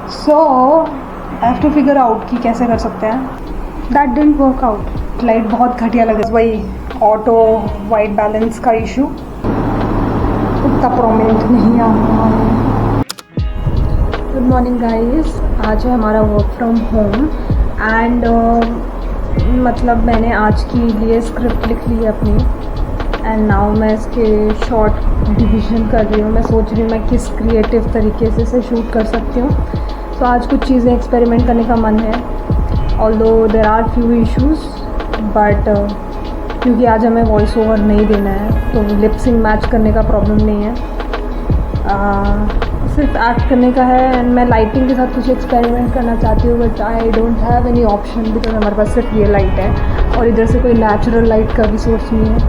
So I have to figure out कि कैसे कर सकते हैं. That didn't work out. Light बहुत घटिया लगे. वही ऑटो वाइट बैलेंस का इशू उतना प्रोमिनेंट नहीं आ रहा है. Good morning guys. आज है हमारा वर्क फ्रॉम होम एंड मतलब मैंने आज के लिए स्क्रिप्ट लिख ली है अपनी एंड नाउ मैं इसके शॉर्ट डिवीज़न कर रही हूँ. मैं सोच रही हूँ मैं किस क्रिएटिव तरीके से इसे शूट कर सकती हूँ. तो आज कुछ चीज़ें एक्सपेरिमेंट करने का मन है. Although there are few issues but क्योंकि आज हमें वॉइस ओवर नहीं देना है तो लिपसिंग मैच करने का प्रॉब्लम नहीं है. सिर्फ एक्ट करने का है एंड मैं लाइटिंग के साथ कुछ एक्सपेरिमेंट करना चाहती हूँ but I don't have any option because हमारे पास सिर्फ ये लाइट है और इधर से कोई नेचुरल लाइट का भी सोर्स नहीं है.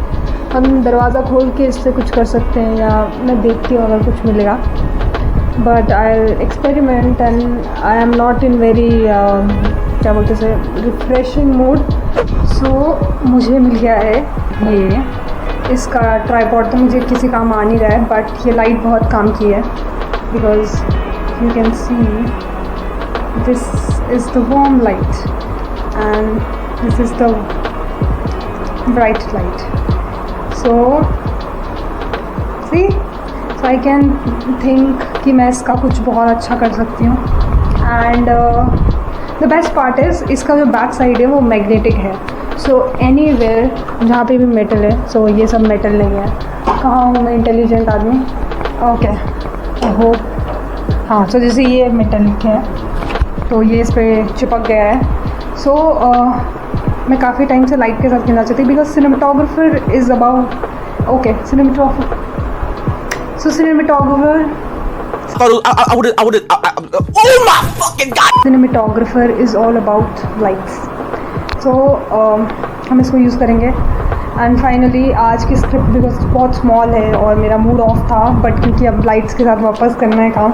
हम दरवाज़ा खोल के इससे कुछ कर सकते हैं या मैं देखती हूँ अगर कुछ मिलेगा. But I experiment and I am not in very क्या बोलते से रिफ्रेशिंग मूड. सो मुझे मिल गया है ये. इसका ट्राइपॉड तो मुझे किसी काम आ नहीं रहा है बट ये लाइट बहुत काम की है because you can see this is the warm light and this is the bright light. So see so I can think कि मैं इसका कुछ बहुत अच्छा कर सकती हूँ. And the best part is इसका जो बैक साइड है वो मैग्नेटिक है. सो एनीवेयर जहाँ पे भी मेटल है. सो ये सब मेटल नहीं है. कहाँ हूँ मैं इंटेलिजेंट आदमी. Okay I hope. हाँ सो जैसे ये मेटलिक है तो ये इस पर चिपक गया है. सो मैं काफ़ी टाइम से लाइट के साथ खेलना चाहती because cinematographer is about okay cinematographer. So cinematographer oh my fucking god! Cinematographer is all about lights. So हम इसको यूज़ करेंगे. एंड फाइनली आज की स्क्रिप्ट बिकॉज बहुत स्मॉल है और मेरा मूड ऑफ था बट क्योंकि अब लाइट्स के साथ वापस करना है काम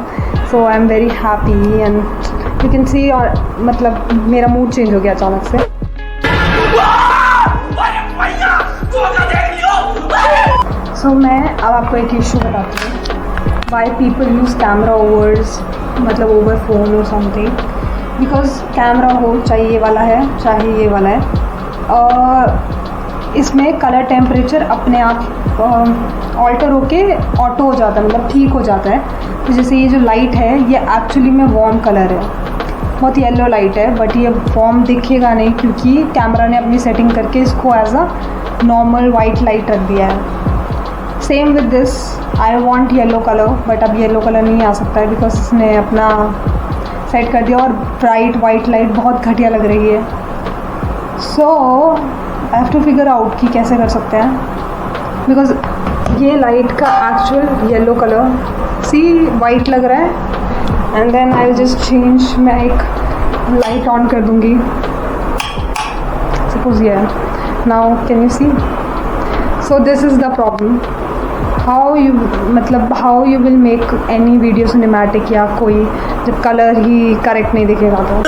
so I am very happy and you can see. और मतलब मेरा मूड चेंज हो गया अचानक से. सो मैं अब आपको एक इशू बताती हूँ. Why people use camera overs मतलब ओवर फोन और समथिंग. बिकॉज कैमरा हो चाहे ये वाला है चाहे ये वाला है इसमें कलर टेम्परेचर अपने आप ऑल्टर होके ऑटो हो जाता है मतलब ठीक हो जाता है. तो जैसे ये जो लाइट है ये एक्चुअली में वार्म कलर है. बहुत येलो लाइट है बट ये वार्म दिखेगा नहीं क्योंकि कैमरा ने अपनी सेटिंग करके इसको as a normal white light रख दिया है. Same with this I want yellow colour but अब येलो कलर नहीं आ सकता है बिकॉज इसने अपना सेट कर दिया और ब्राइट वाइट लाइट बहुत घटिया लग रही है. So I have to figure out कि कैसे कर सकते हैं बिकॉज ये लाइट का एक्चुअल येलो कलर सी वाइट लग रहा है. And then I will just change. मैं एक लाइट ऑन कर दूँगी सपोज ये है. Now can you see. So this is the problem. How you will make any video cinematic या कोई जब कलर ही करेक्ट नहीं दिखेगा तो.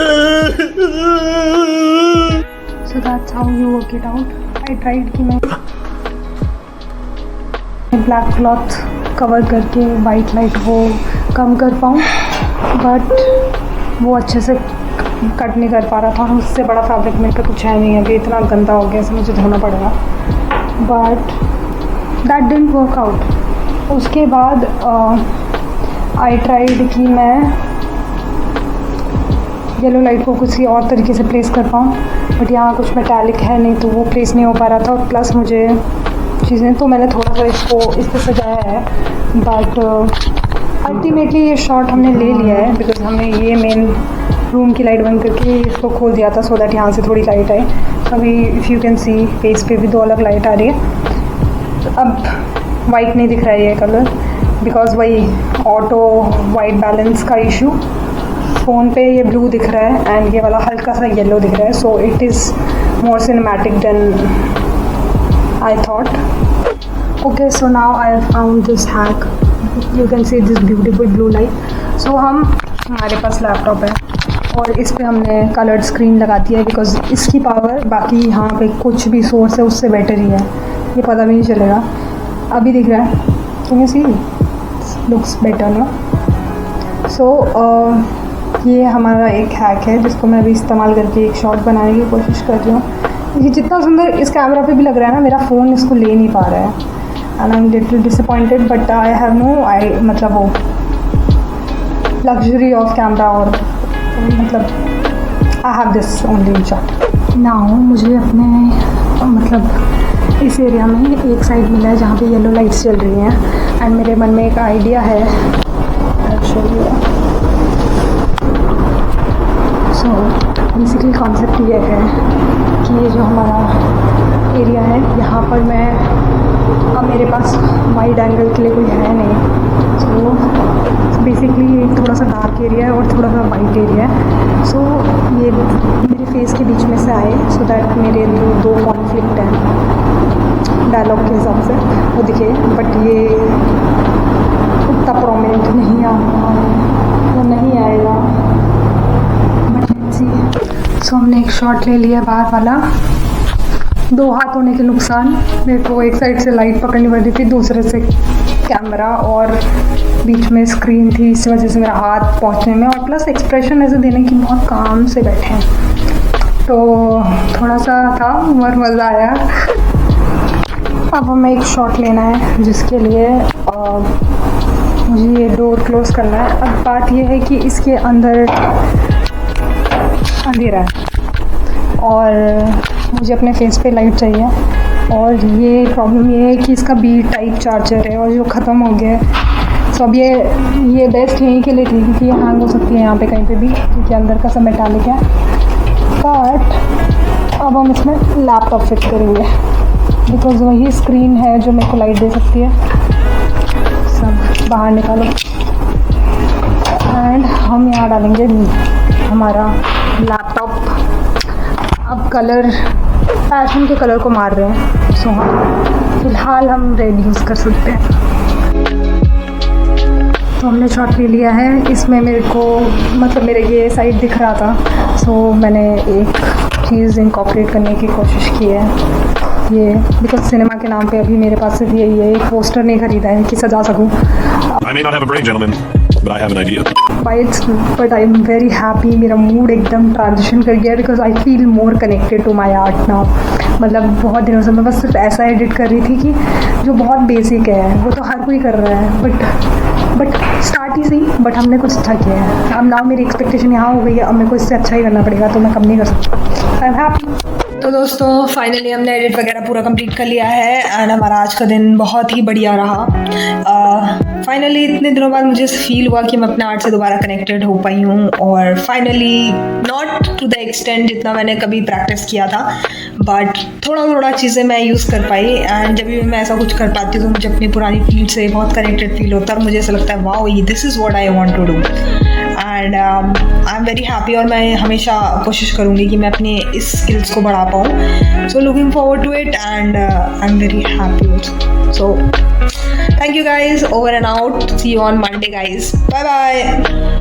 So that's how you work it out. I tried कि मैं ब्लैक क्लॉथ कवर करके वाइट लाइट वो कम कर पाऊँ बट वो अच्छे से कट नहीं कर पा रहा था. उससे बड़ा फैब्रिक मेरे पे कुछ है नहीं. अभी इतना गंदा हो गया इसे मुझे धोना पड़ेगा but that didn't work out. उसके बाद आई ट्राइड कि मैं येलो लाइट को किसी और तरीके से प्लेस कर पाऊँ बट यहाँ कुछ मेटालिक है नहीं तो वो प्लेस नहीं हो पा रहा था. और प्लस मुझे चीज़ें तो मैंने थोड़ा सा इसको इस पर सजाया है बट अल्टीमेटली ये शॉट हमने ले लिया है बिकॉज हमने ये मेन रूम की लाइट बंद करके इसको खोल दिया था सो दैट यहाँ से थोड़ी लाइट आई. अभी if you can C face पे भी दो अलग लाइट आ रही है. अब वाइट नहीं दिख रहा है ये कलर बिकॉज वही ऑटो वाइट बैलेंस का इशू. फ़ोन पे ये ब्लू दिख रहा है एंड ये वाला हल्का सा येलो दिख रहा है. So it is more cinematic then I thought. Okay so now I found this hack. You can see this beautiful blue light. So हमारे पास लैपटॉप है और इस पे हमने कलर्ड स्क्रीन लगा दी है बिकॉज इसकी पावर बाकी यहाँ पे कुछ भी सोर्स है उससे बेटर ही है. ये पता भी नहीं चलेगा. अभी दिख रहा है. Can you see looks better no. So ये हमारा एक हैक है जिसको मैं अभी इस्तेमाल करके एक शॉट बनाने की कोशिश कर रही हूँ। ये जितना सुंदर इस कैमरा पे भी लग रहा है ना, मेरा फ़ोन इसको ले नहीं पा रहा है and I am little disappointed, but I have no मतलब वो लग्जरी ऑफ कैमरा, और मतलब I have this only in shot now. मुझे अपने मतलब इस एरिया में एक साइड मिला है जहाँ पे येलो लाइट्स चल रही हैं एंड मेरे मन में एक आइडिया है। सो बेसिकली कॉन्सेप्ट ये है कि ये जो हमारा एरिया है यहाँ पर मैं, अब मेरे पास वाइड एंगल के लिए कोई है नहीं, सो बेसिकली थोड़ा सा डार्क एरिया है और थोड़ा सा वाइट एरिया है। सो ये मेरे फेस के बीच में से आए सो दैट मेरे दो कॉन्फ्लिक्ट हैं डायलॉग के हिसाब से वो दिखे, बट ये उतना प्रोमिनेंट नहीं आ रहा है, वो नहीं आएगा, बट लेट्स सी। सो हमने एक शॉट ले लिया बाहर वाला। दो हाथ होने के नुकसान, मेरे को एक साइड से लाइट पकड़नी पड़ती थी, दूसरे से कैमरा, और बीच में स्क्रीन थी, इस वजह से मेरा हाथ पहुंचने में, और प्लस एक्सप्रेशन ऐसे देने की बहुत काम से बैठे हैं, तो थोड़ा सा था और मज़ा आया। अब हमें एक शॉट लेना है जिसके लिए मुझे ये डोर क्लोज़ करना है। अब बात ये है कि इसके अंदर अंधेरा है और मुझे अपने फेस पे लाइट चाहिए, और ये प्रॉब्लम ये है कि इसका बी टाइप चार्जर है और जो ख़त्म हो गया है। सो अब ये बेस्ट यहीं के लिए थी क्योंकि ये हैंग हो सकती है यहाँ पे कहीं पे भी, क्योंकि अंदर का सब मेटालिक है। बट अब हम इसमें लैपटॉप फिट करेंगे बिकॉज वही स्क्रीन है जो मेरे को लाइट दे सकती है। सब बाहर निकालो एंड हम यहाँ डालेंगे हमारा लैपटॉप। अब कलर पैशन के कलर को मार रहे हैं, सो हाँ फिलहाल हम रेड यूज़ कर सकते हैं। तो हमने शॉट ले लिया है, इसमें मेरे को मतलब मेरे ये साइड दिख रहा था, सो मैंने एक चीज़ इनकॉर्पोरेट करने की कोशिश की है। ये बिकॉज सिनेमा के नाम पे अभी मेरे पास सिर्फ यही है, एक पोस्टर नहीं खरीदा है कि सजा सकूँ। I may not have a brain, gentlemen, but I have an idea. But I am very happy, मेरा मूड एकदम ट्रांजिशन कर गया because I feel more connected to my art now. मतलब बहुत दिनों से मैं बस सिर्फ ऐसा एडिट कर रही थी कि जो बहुत बेसिक है वो तो हर कोई कर रहा है, बट स्टार्ट ही सही, बट हमने कुछ अच्छा किया है। अब नाउ मेरी एक्सपेक्टेशन यहाँ हो गई है, अब मेरे को इससे अच्छा ही करना पड़ेगा, तो मैं कम नहीं कर सकती। I am happy. तो दोस्तों फाइनली हमने एडिट वगैरह पूरा कंप्लीट कर लिया है एंड हमारा आज का दिन बहुत ही बढ़िया रहा। फाइनली इतने दिनों बाद मुझे फील हुआ कि मैं अपने आर्ट से दोबारा कनेक्टेड हो पाई हूँ, और finally not to the extent जितना मैंने कभी प्रैक्टिस किया था, बट थोड़ा चीज़ें मैं यूज़ कर पाई। एंड जब भी मैं ऐसा कुछ कर पाती हूँ तो मुझे अपनी पुरानी फील्ड से बहुत कनेक्टेड फील होता है और मुझे ऐसा लगता है wow this is what I want to do, and I am very happy. और मैं हमेशा कोशिश करूँगी कि मैं अपने इस स्किल्स को बढ़ा पाऊँ। So looking forward to it and I am very happy also. So thank you guys, over and out, see you on Monday guys, bye bye।